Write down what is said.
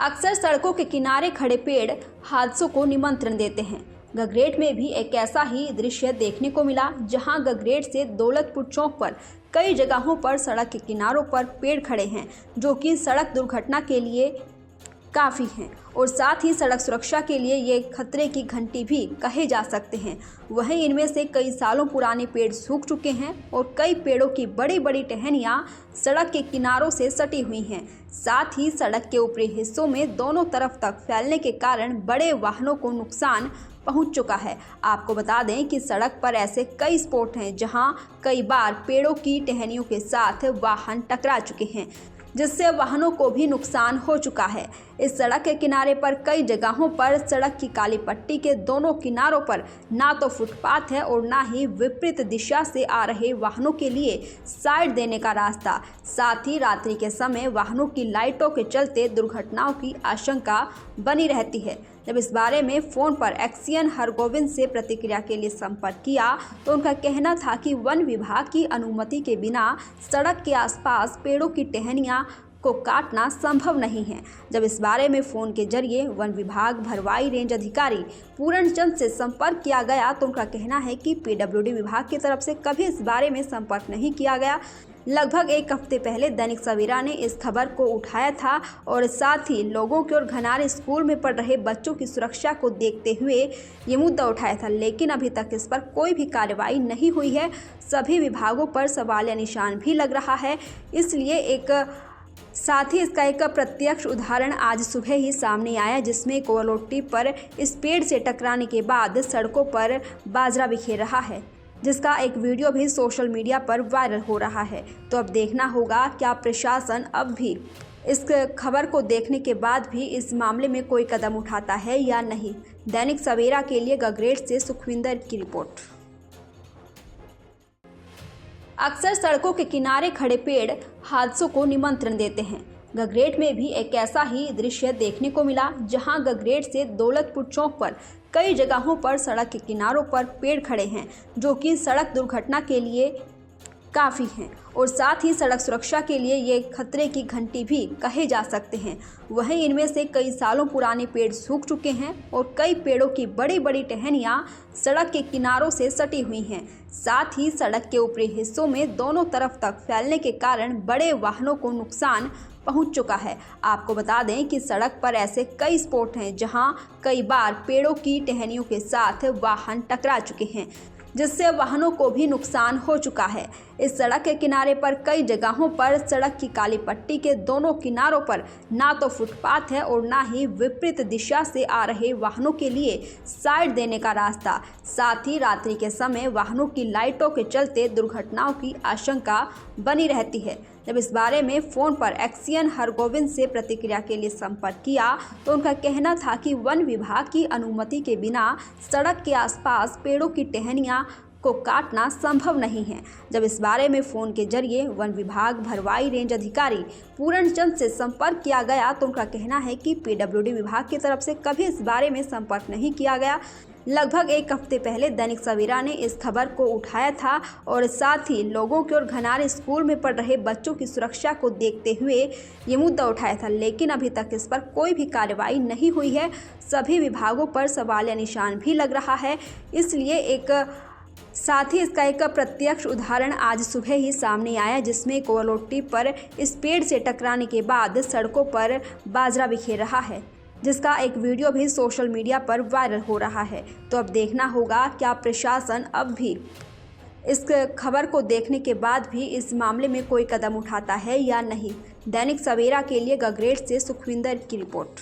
अक्सर सड़कों के किनारे खड़े पेड़ हादसों को निमंत्रण देते हैं। गगरेट में भी एक ऐसा ही दृश्य देखने को मिला, जहां गगरेट से दौलतपुर चौक पर कई जगहों पर सड़क के किनारों पर पेड़ खड़े हैं, जो कि सड़क दुर्घटना के लिए काफ़ी हैं और साथ ही सड़क सुरक्षा के लिए ये खतरे की घंटी भी कहे जा सकते हैं। वहीं इनमें से कई सालों पुराने पेड़ सूख चुके हैं और कई पेड़ों की बड़ी बड़ी टहनियाँ सड़क के किनारों से सटी हुई हैं। साथ ही सड़क के ऊपरी हिस्सों में दोनों तरफ तक फैलने के कारण बड़े वाहनों को नुकसान पहुंच चुका है। आपको बता दें कि सड़क पर ऐसे कई स्पॉट हैं जहां कई बार पेड़ों की टहनियों के साथ वाहन टकरा चुके हैं, जिससे वाहनों को भी नुकसान हो चुका है। इस सड़क के किनारे पर कई जगहों पर सड़क की काली पट्टी के दोनों किनारों पर ना तो फुटपाथ है और ना ही विपरीत दिशा से आ रहे वाहनों के लिए साइड देने का रास्ता। साथ ही रात्रि के समय वाहनों की लाइटों के चलते दुर्घटनाओं की आशंका बनी रहती है। जब इस बारे में फ़ोन पर एक्सियन हरगोविंद से प्रतिक्रिया के लिए संपर्क किया तो उनका कहना था कि वन विभाग की अनुमति के बिना सड़क के आसपास पेड़ों की टहनियाँ को काटना संभव नहीं है। जब इस बारे में फ़ोन के जरिए वन विभाग भरवाई रेंज अधिकारी पूरण चंद से संपर्क किया गया तो उनका कहना है कि पीडब्ल्यूडी विभाग की तरफ से कभी इस बारे में संपर्क नहीं किया गया। लगभग एक हफ्ते पहले दैनिक सवेरा ने इस खबर को उठाया था और साथ ही लोगों की और घनारे स्कूल में पढ़ रहे बच्चों की सुरक्षा को देखते हुए ये मुद्दा उठाया था, लेकिन अभी तक इस पर कोई भी कार्रवाई नहीं हुई है। सभी विभागों पर सवालिया निशान भी लग रहा है। इसलिए साथ ही इसका एक प्रत्यक्ष उदाहरण आज सुबह ही सामने आया, जिसमें एक ओवरलोड टिप पर इस पेड़ से टकराने के बाद सड़कों पर बाजरा बिखेर रहा है, जिसका एक वीडियो भी सोशल मीडिया पर वायरल हो रहा है। तो अब देखना होगा क्या प्रशासन अब भी इस खबर को देखने के बाद भी इस मामले में कोई कदम उठाता है या नहीं। दैनिक सवेरा के लिए गगरेट से सुखविंदर की रिपोर्ट। अक्सर सड़कों के किनारे खड़े पेड़ हादसों को निमंत्रण देते हैं। गगरेट में भी एक ऐसा ही दृश्य देखने को मिला, जहां गगरेट से दौलतपुर चौक पर कई जगहों पर सड़क के किनारों पर पेड़ खड़े हैं, जो कि सड़क दुर्घटना के लिए काफ़ी हैं और साथ ही सड़क सुरक्षा के लिए ये खतरे की घंटी भी कहे जा सकते हैं। वहीं इनमें से कई सालों पुराने पेड़ सूख चुके हैं और कई पेड़ों की बड़ी बड़ी टहनियाँ सड़क के किनारों से सटी हुई हैं। साथ ही सड़क के ऊपरी हिस्सों में दोनों तरफ तक फैलने के कारण बड़े वाहनों को नुकसान पहुंच चुका है। आपको बता दें कि सड़क पर ऐसे कई स्पॉट हैं जहां कई बार पेड़ों की टहनियों के साथ वाहन टकरा चुके हैं, जिससे वाहनों को भी नुकसान हो चुका है। इस सड़क के किनारे पर कई जगहों पर सड़क की काली पट्टी के दोनों किनारों पर ना तो फुटपाथ है और ना ही विपरीत दिशा से आ रहे वाहनों के लिए साइड देने का रास्ता। साथ ही रात्रि के समय वाहनों की लाइटों के चलते दुर्घटनाओं की आशंका बनी रहती है। जब इस बारे में फ़ोन पर एक्सियन हरगोविंद से प्रतिक्रिया के लिए संपर्क किया तो उनका कहना था कि वन विभाग की अनुमति के बिना सड़क के आसपास पेड़ों की टहनियाँ को काटना संभव नहीं है। जब इस बारे में फ़ोन के जरिए वन विभाग भरवाई रेंज अधिकारी पूरण चंद से संपर्क किया गया तो उनका कहना है कि पीडब्ल्यूडी विभाग की तरफ से कभी इस बारे में संपर्क नहीं किया गया। लगभग एक हफ्ते पहले दैनिक सवेरा ने इस खबर को उठाया था और साथ ही लोगों की और घनारे स्कूल में पढ़ रहे बच्चों की सुरक्षा को देखते हुए ये मुद्दा उठाया था, लेकिन अभी तक इस पर कोई भी कार्रवाई नहीं हुई है। सभी विभागों पर सवालिया निशान भी लग रहा है। इसलिए साथ ही इसका एक प्रत्यक्ष उदाहरण आज सुबह ही सामने आया, जिसमें एक ओवरलोड टिप पर इस पेड़ से टकराने के बाद सड़कों पर बाजरा बिखेर रहा है, जिसका एक वीडियो भी सोशल मीडिया पर वायरल हो रहा है। तो अब देखना होगा क्या प्रशासन अब भी इस खबर को देखने के बाद भी इस मामले में कोई कदम उठाता है या नहीं। दैनिक सवेरा के लिए गगरेट से सुखविंदर की रिपोर्ट।